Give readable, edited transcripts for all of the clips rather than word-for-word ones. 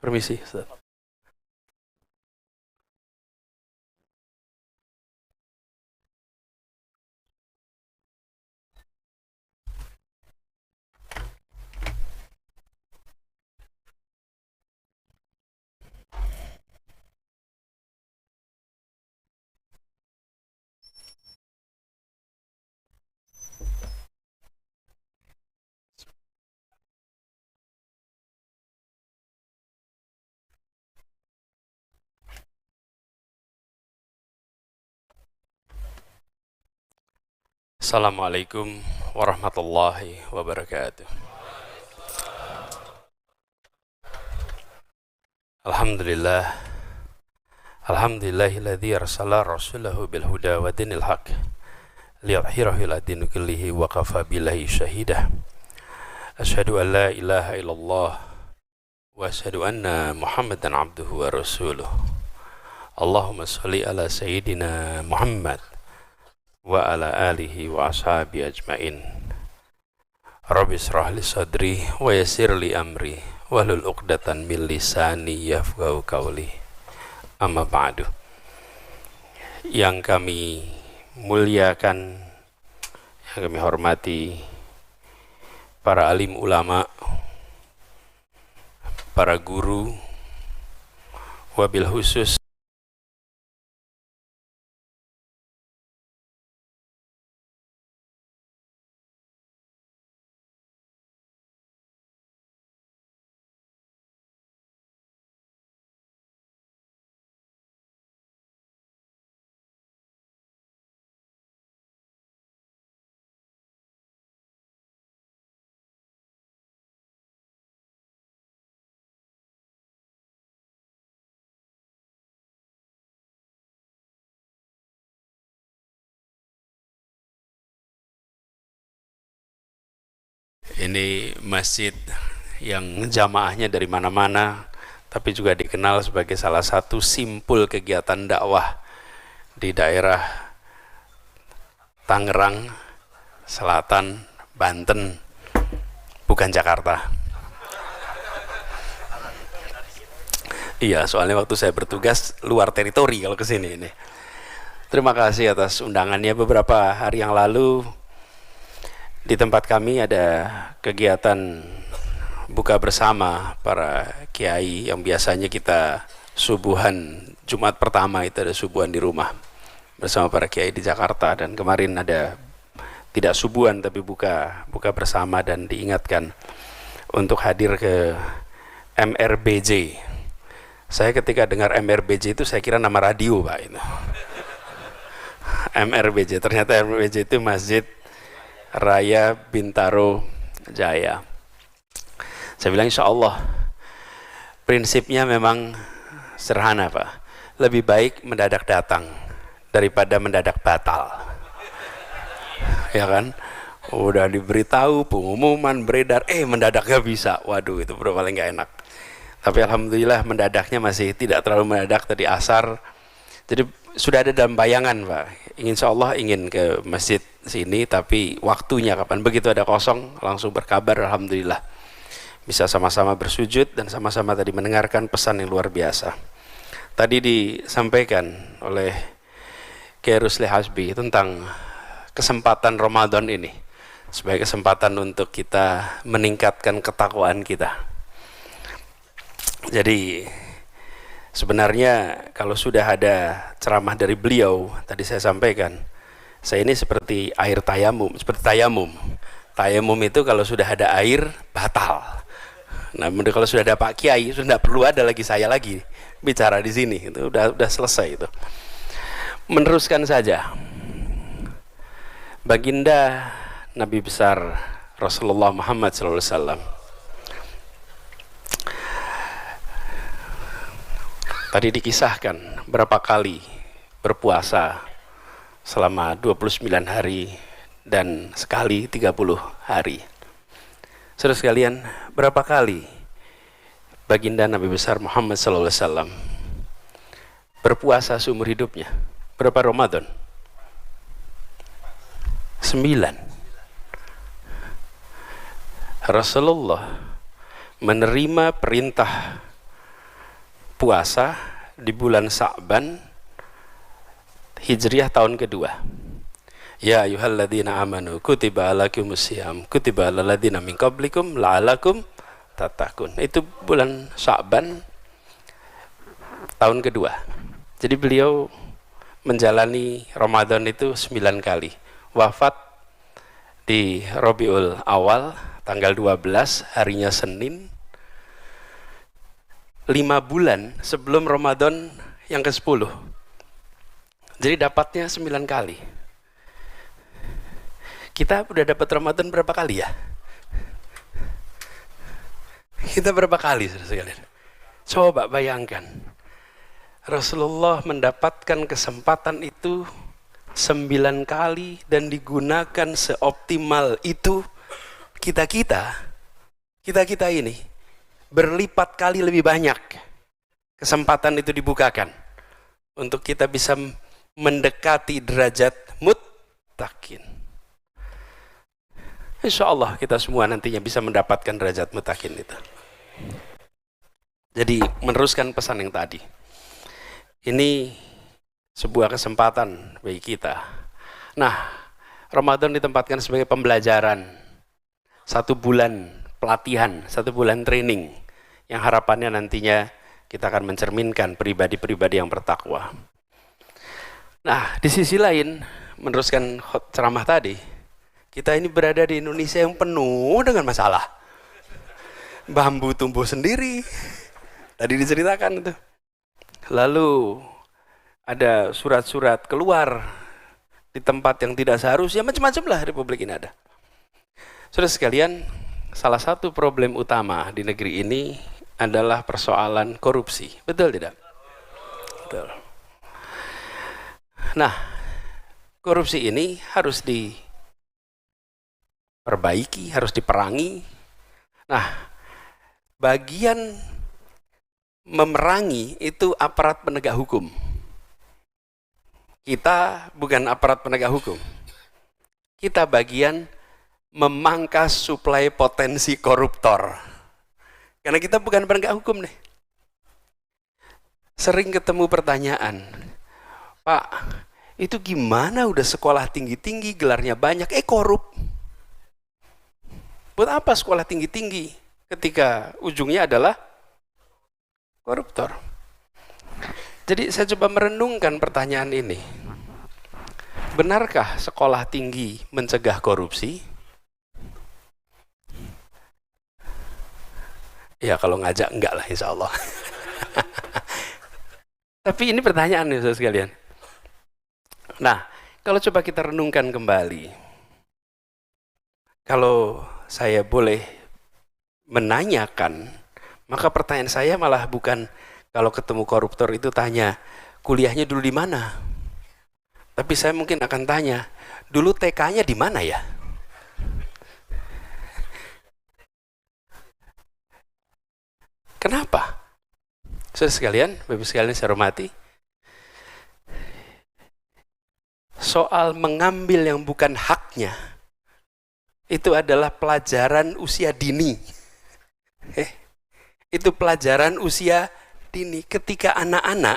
Permisi, Ustaz. Assalamualaikum warahmatullahi wabarakatuh. Alhamdulillah. Alhamdulillahilladzi arsala rasulahu bil huda wa dinil haq liyudhhirahu 'ala dini kullihi wa kafa billahi shahidah. Asyhadu an la ilaha illallah wa asyhadu anna Muhammadan abduhu wa rasuluh. Allahumma shalli ala sayyidina Muhammad wa ala alihi wa ashabi ajmain. Rabbi shrah li sadri wa yassir li amri wahlul 'uqdatan min lisani yafqahu qawli. Amma ba'du. Yang kami muliakan, yang kami hormati para alim ulama, para guru, wabil khusus ini masjid yang jamaahnya dari mana-mana, tapi juga dikenal sebagai salah satu simpul kegiatan dakwah di daerah Tangerang Selatan, Banten, bukan Jakarta. Iya, soalnya waktu saya bertugas luar teritori kalau ke sini ini. Terima kasih atas undangannya. Beberapa hari yang lalu di tempat kami ada kegiatan buka bersama para kiai yang biasanya kita subuhan Jumat pertama itu ada subuhan di rumah bersama para kiai di Jakarta, dan kemarin ada tidak subuhan tapi buka bersama dan diingatkan untuk hadir ke MRBJ. Saya ketika dengar MRBJ itu saya kira nama radio, Pak, itu. MRBJ, ternyata MRBJ itu Masjid Raya Bintaro Jaya. Saya bilang insya Allah prinsipnya memang sederhana, Pak. Lebih baik mendadak datang daripada mendadak batal. Ya kan? Udah diberitahu, pengumuman beredar, mendadak gak bisa. Waduh, itu paling gak enak. Tapi alhamdulillah mendadaknya masih tidak terlalu mendadak tadi asar. Jadi sudah ada dalam bayangan, Pak. Insya Allah ingin ke masjid sini, tapi waktunya kapan? Begitu ada kosong, langsung berkabar, alhamdulillah. Bisa sama-sama bersujud dan sama-sama tadi mendengarkan pesan yang luar biasa. Tadi disampaikan oleh Kiai Rusli Hasbi tentang kesempatan Ramadan ini sebagai kesempatan untuk kita meningkatkan ketakwaan kita. Jadi sebenarnya kalau sudah ada ceramah dari beliau, tadi saya sampaikan, saya ini seperti air tayamum, seperti tayamum. Tayamum itu kalau sudah ada air, batal. Nah, kalau sudah ada Pak Kiai, sudah tidak perlu ada lagi saya lagi bicara di sini. Itu udah selesai itu. Meneruskan saja. Baginda Nabi besar Rasulullah Muhammad SAW. Tadi dikisahkan berapa kali berpuasa selama 29 hari dan sekali 30 hari. Saudara sekalian, berapa kali baginda Nabi besar Muhammad SAW berpuasa seumur hidupnya? Berapa Ramadan? 9. Rasulullah menerima perintah puasa di bulan Sa'ban Hijriah tahun kedua. Ya ayyuhalladzina amanu kutiba alaikumusiyam kutiba alal ladzina min qablikum la'alakum tattaqun. Itu bulan Sa'ban tahun kedua. Jadi beliau menjalani Ramadan itu 9 kali. Wafat di Rabiul Awal tanggal 12, harinya Senin, 5 bulan sebelum Ramadan yang ke-10. Jadi dapatnya 9 kali. Kita udah dapat Ramadan berapa kali ya? Kita berapa kali, saudara sekalian? Coba bayangkan. Rasulullah mendapatkan kesempatan itu 9 kali dan digunakan seoptimal itu. Kita ini berlipat kali lebih banyak kesempatan itu dibukakan untuk kita bisa mendekati derajat muttaqin. Insya Allah kita semua nantinya bisa mendapatkan derajat muttaqin itu. Jadi meneruskan pesan yang tadi, ini sebuah kesempatan bagi kita. Nah, Ramadan ditempatkan sebagai pembelajaran, 1 bulan pelatihan, 1 bulan training, yang harapannya nantinya kita akan mencerminkan pribadi-pribadi yang bertakwa. Nah, di sisi lain, meneruskan ceramah tadi, kita ini berada di Indonesia yang penuh dengan masalah. Bambu tumbuh sendiri, tadi diceritakan itu. Lalu ada surat-surat keluar di tempat yang tidak seharusnya, macam-macam lah Republik ini ada. Saudara sekalian, salah satu problem utama di negeri ini adalah persoalan korupsi. Betul tidak? Betul. Nah, korupsi ini harus diperbaiki, harus diperangi. Nah, bagian memerangi itu aparat penegak hukum. Kita bukan aparat penegak hukum. Kita bagian memangkas suplai potensi koruptor. Karena kita bukan penegak hukum nih. Sering ketemu pertanyaan, Pak, itu gimana udah sekolah tinggi-tinggi, gelarnya banyak, korup. Buat apa sekolah tinggi-tinggi ketika ujungnya adalah koruptor? Jadi saya coba merenungkan pertanyaan ini. Benarkah sekolah tinggi mencegah korupsi? Ya kalau ngajak enggak lah insya Allah. Tapi ini pertanyaan nih saudara sekalian. Nah, kalau coba kita renungkan kembali. Kalau saya boleh menanyakan, maka pertanyaan saya malah bukan kalau ketemu koruptor itu tanya, kuliahnya dulu di mana? Tapi saya mungkin akan tanya, dulu TK-nya di mana ya? Kenapa? Saudara sekalian, Bapak sekalian saya hormati, soal mengambil yang bukan haknya, itu adalah pelajaran usia dini. Itu pelajaran usia dini. Ketika anak-anak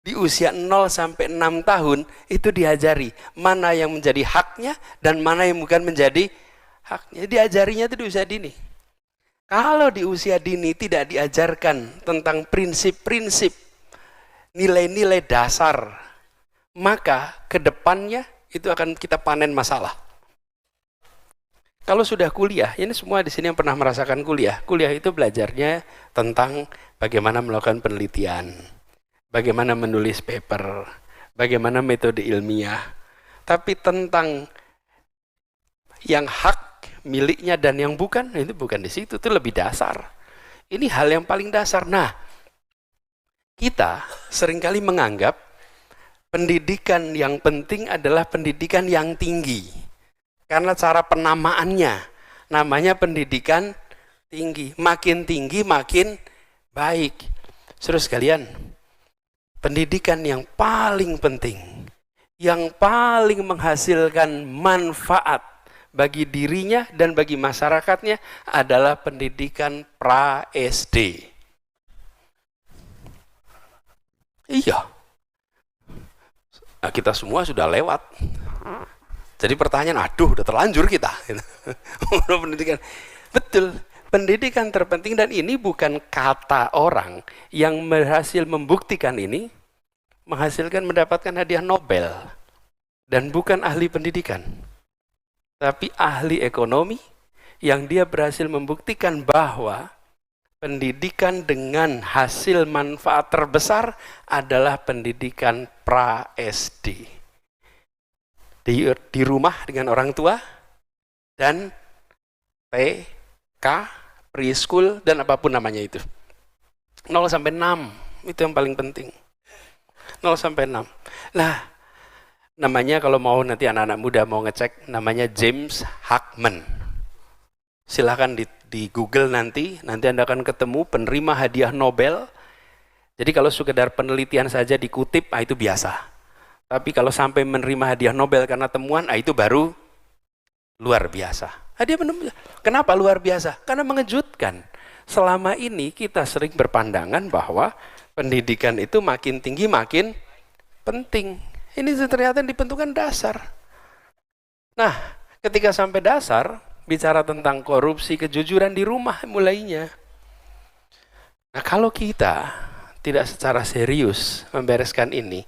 di usia 0 sampai 6 tahun itu diajari mana yang menjadi haknya dan mana yang bukan menjadi haknya. Diajarinya itu di usia dini. Kalau di usia dini tidak diajarkan tentang prinsip-prinsip, nilai-nilai dasar, maka ke depannya itu akan kita panen masalah. Kalau sudah kuliah, ini semua di sini yang pernah merasakan kuliah. Kuliah itu belajarnya tentang bagaimana melakukan penelitian, bagaimana menulis paper, bagaimana metode ilmiah. Tapi tentang yang hak miliknya dan yang bukan, itu bukan di situ, itu lebih dasar. Ini hal yang paling dasar. Nah, kita seringkali menganggap pendidikan yang penting adalah pendidikan yang tinggi. Karena cara penamaannya, namanya pendidikan tinggi. Makin tinggi, makin baik. Saudara sekalian, pendidikan yang paling penting, yang paling menghasilkan manfaat bagi dirinya dan bagi masyarakatnya adalah pendidikan pra-SD. Iya. Nah, kita semua sudah lewat. Jadi pertanyaan, aduh udah terlanjur kita. Pendidikan. Betul, pendidikan terpenting, dan ini bukan kata orang yang berhasil membuktikan ini, mendapatkan hadiah Nobel. Dan bukan ahli pendidikan, tapi ahli ekonomi yang dia berhasil membuktikan bahwa pendidikan dengan hasil manfaat terbesar adalah pendidikan pra-SD. Di rumah dengan orang tua, dan TK, preschool, dan apapun namanya itu. 0 sampai 6, itu yang paling penting. 0 sampai 6. Nah, namanya kalau mau nanti anak-anak muda mau ngecek, namanya James Heckman. Silahkan di Google nanti Anda akan ketemu penerima hadiah Nobel. Jadi kalau sekedar penelitian saja dikutip, itu biasa. Tapi kalau sampai menerima hadiah Nobel karena temuan, itu baru luar biasa. Hadiah Nobel. Kenapa luar biasa? Karena mengejutkan. Selama ini kita sering berpandangan bahwa pendidikan itu makin tinggi makin penting. Ini ternyata dibentukkan dasar. Nah, ketika sampai dasar, bicara tentang korupsi, kejujuran di rumah mulainya. Nah, kalau kita tidak secara serius membereskan ini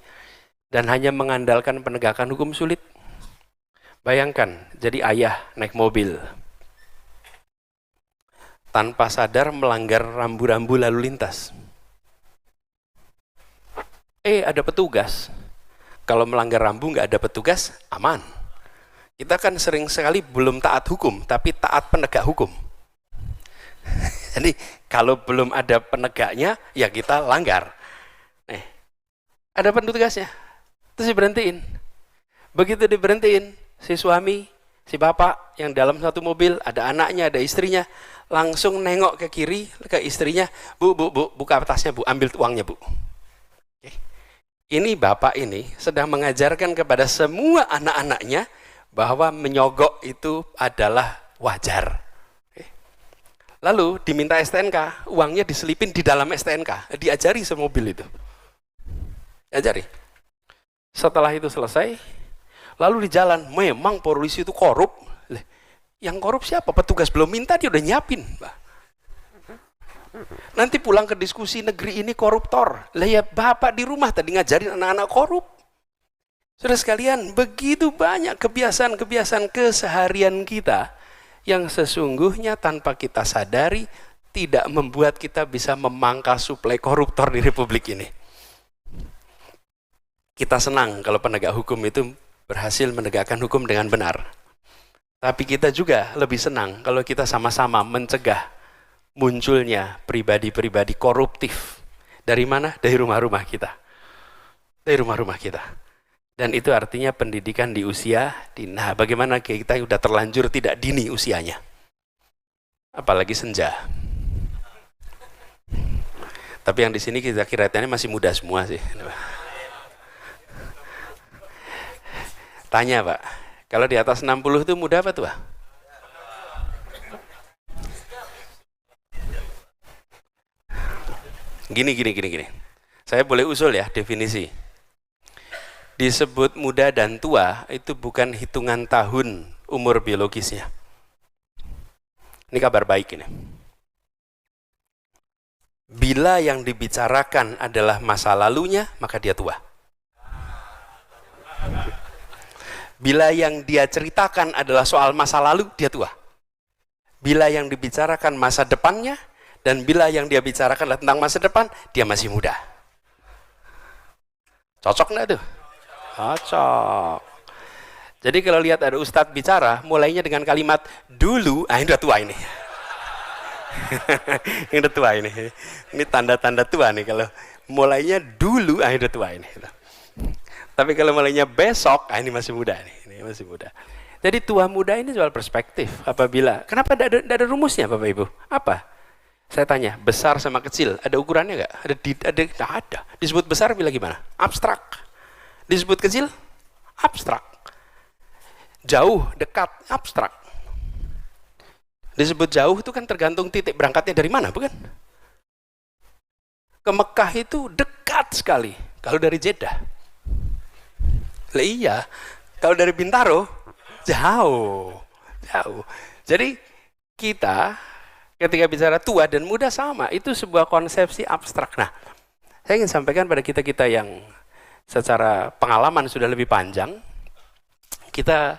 dan hanya mengandalkan penegakan hukum, sulit. Bayangkan, jadi ayah naik mobil, tanpa sadar melanggar rambu-rambu lalu lintas. Ada petugas. Kalau melanggar rambu nggak ada petugas, aman. Kita kan sering sekali belum taat hukum, tapi taat penegak hukum. Jadi kalau belum ada penegaknya, ya kita langgar. Ada petugasnya, terus diberhentiin. Begitu diberhentiin, si suami, si bapak yang dalam satu mobil, ada anaknya, ada istrinya, langsung nengok ke kiri, ke istrinya, bu, buka tasnya bu, ambil uangnya bu. Ini bapak ini sedang mengajarkan kepada semua anak-anaknya bahwa menyogok itu adalah wajar. Lalu diminta STNK, uangnya diselipin di dalam STNK, diajari semobil itu. Diajari. Setelah itu selesai, lalu di jalan, memang polisi itu korup. Yang korup siapa? Petugas belum minta, dia udah nyiapin. Nanti pulang ke diskusi, negeri ini koruptor. Lah ya bapak di rumah tadi ngajarin anak-anak korup. Saudara sekalian, begitu banyak kebiasaan-kebiasaan keseharian kita yang sesungguhnya tanpa kita sadari tidak membuat kita bisa memangkas suplai koruptor di Republik ini. Kita senang kalau penegak hukum itu berhasil menegakkan hukum dengan benar. Tapi kita juga lebih senang kalau kita sama-sama mencegah munculnya pribadi-pribadi koruptif. Dari mana? Dari rumah-rumah kita. Dari rumah-rumah kita. Dan itu artinya pendidikan di usia dini. Nah, bagaimana kita sudah terlanjur tidak dini usianya? Apalagi senja. Tapi yang di sini kita kira-kira masih muda semua sih. Tanya Pak, kalau di atas 60 itu muda apa tua? Gini. Saya boleh usul ya definisi. Disebut muda dan tua itu bukan hitungan tahun umur biologisnya. Ini kabar baik ini. Bila yang dibicarakan adalah masa lalunya, maka dia tua. Bila yang dia ceritakan adalah soal masa lalu, dia tua. Bila yang dibicarakan masa depannya, dan bila yang dia bicarakan adalah tentang masa depan, dia masih muda. Cocok nggak tuh? Cocok. Jadi kalau lihat ada ustadz bicara, mulainya dengan kalimat dulu, ini udah tua ini. Ini udah tua ini. Ini tanda-tanda tua nih kalau mulainya dulu, ini udah tua ini. Tapi kalau mulainya besok, ini masih muda nih. Ini masih muda. Jadi tua muda ini soal perspektif. Kenapa tidak ada rumusnya Bapak Ibu? Apa? Saya tanya, besar sama kecil, ada ukurannya nggak? Ada. Disebut besar bila gimana? Abstrak. Disebut kecil? Abstrak. Jauh, dekat, abstrak. Disebut jauh itu kan tergantung titik berangkatnya dari mana, bukan? Ke Mekah itu dekat dekat sekali. Kalau dari Jeddah, lah iya. Kalau dari Bintaro, jauh. Jadi kita ketika bicara tua dan muda sama, itu sebuah konsepsi abstrak. Nah, saya ingin sampaikan pada kita-kita yang secara pengalaman sudah lebih panjang, kita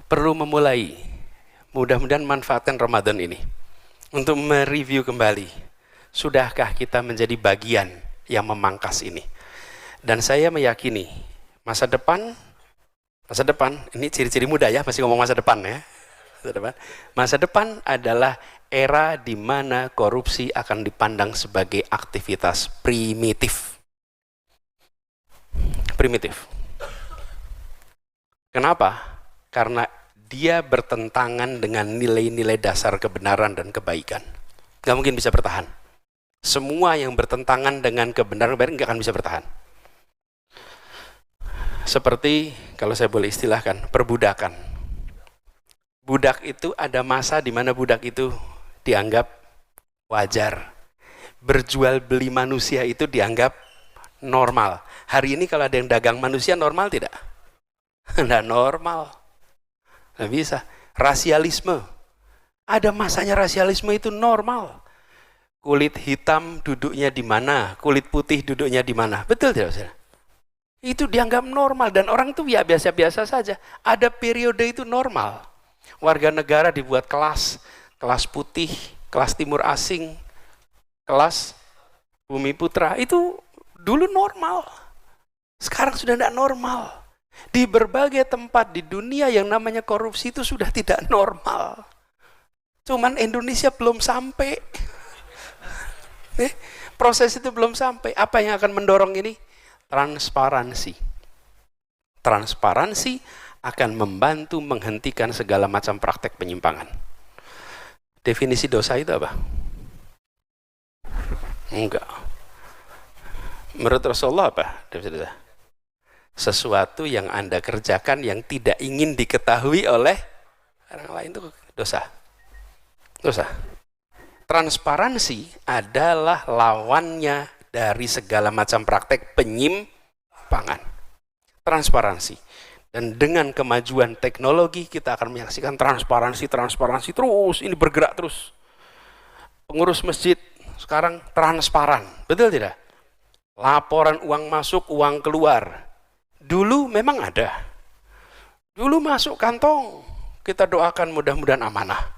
perlu memulai, mudah-mudahan manfaatkan Ramadan ini untuk mereview kembali. Sudahkah kita menjadi bagian yang memangkas ini? Dan saya meyakini masa depan, ini ciri-ciri muda ya, masih ngomong masa depan ya. Masa depan adalah era di mana korupsi akan dipandang sebagai aktivitas primitif. Kenapa? Karena dia bertentangan dengan nilai-nilai dasar kebenaran dan kebaikan. Gak mungkin bisa bertahan. Semua yang bertentangan dengan kebenaran gak akan bisa bertahan. Seperti, kalau saya boleh istilahkan, perbudakan. Budak itu ada masa di mana budak itu dianggap wajar. Berjual beli manusia itu dianggap normal. Hari ini kalau ada yang dagang manusia normal tidak? Tidak normal. Tidak bisa. Rasialisme. Ada masanya rasialisme itu normal. Kulit hitam duduknya di mana? Kulit putih duduknya di mana? Betul tidak, saudara? Itu dianggap normal dan orang itu ya biasa-biasa saja. Ada periode itu normal. Warga negara dibuat kelas putih, kelas timur asing, kelas bumi putra. Itu dulu normal. Sekarang sudah tidak normal. Di berbagai tempat di dunia yang namanya korupsi itu sudah tidak normal. Cuman Indonesia belum sampai. Proses itu belum sampai. Apa yang akan mendorong ini? Transparansi. Transparansi akan membantu menghentikan segala macam praktek penyimpangan. Definisi dosa itu apa? Enggak. Menurut Rasulullah apa? Sesuatu yang Anda kerjakan yang tidak ingin diketahui oleh orang lain itu dosa. Dosa. Transparansi adalah lawannya dari segala macam praktek penyimpangan. Transparansi. Dan dengan kemajuan teknologi kita akan menyaksikan transparansi terus, ini bergerak terus. Pengurus masjid sekarang transparan, betul tidak? Laporan uang masuk, uang keluar. Dulu memang ada. Dulu masuk kantong, kita doakan mudah-mudahan amanah.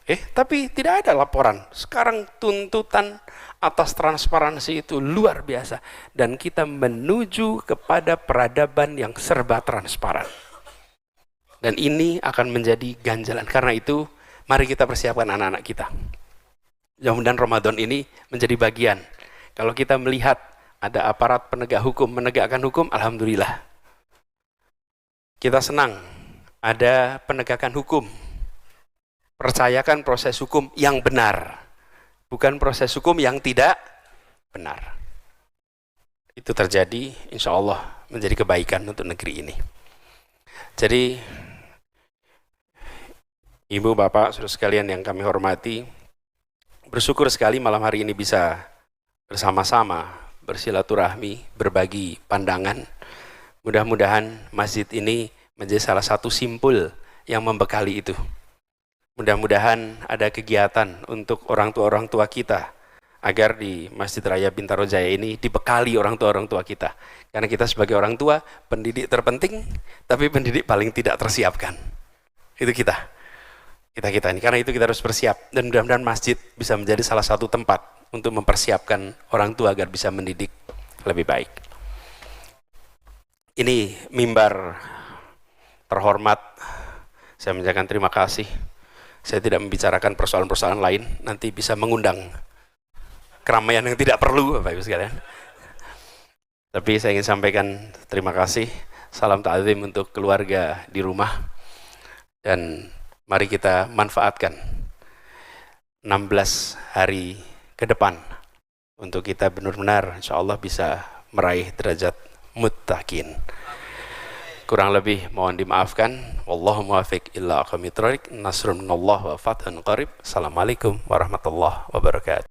Tapi tidak ada laporan. Sekarang tuntutan atas transparansi itu luar biasa. Dan kita menuju kepada peradaban yang serba transparan. Dan ini akan menjadi ganjalan. Karena itu, mari kita persiapkan anak-anak kita. Mudah-mudahan Ramadan ini menjadi bagian. Kalau kita melihat ada aparat penegak hukum, menegakkan hukum, alhamdulillah. Kita senang ada penegakan hukum. Percayakan proses hukum yang benar, bukan proses hukum yang tidak benar. Itu terjadi, insya Allah menjadi kebaikan untuk negeri ini. Jadi, Ibu, Bapak, saudara sekalian yang kami hormati, bersyukur sekali malam hari ini bisa bersama-sama bersilaturahmi, berbagi pandangan. Mudah-mudahan masjid ini menjadi salah satu simpul yang membekali itu. Mudah-mudahan ada kegiatan untuk orang tua kita agar di Masjid Raya Bintaro Jaya ini dibekali orang tua kita. Karena kita sebagai orang tua, pendidik terpenting, tapi pendidik paling tidak tersiapkan. Itu kita ini. Karena itu kita harus bersiap. Dan mudah-mudahan masjid bisa menjadi salah satu tempat untuk mempersiapkan orang tua agar bisa mendidik lebih baik. Ini mimbar terhormat. Saya mengucapkan terima kasih. Saya tidak membicarakan persoalan-persoalan lain, nanti bisa mengundang keramaian yang tidak perlu, Bapak Ibu sekalian. Tapi saya ingin sampaikan terima kasih, salam ta'zim untuk keluarga di rumah, dan mari kita manfaatkan 16 hari ke depan untuk kita benar-benar insya Allah bisa meraih derajat muttaqin. Kurang lebih mohon dimaafkan. Wallahu muwaffiq illa aqwamit thoriq. Nasrun minallah wa fathun qarib. Assalamualaikum warahmatullahi wabarakatuh.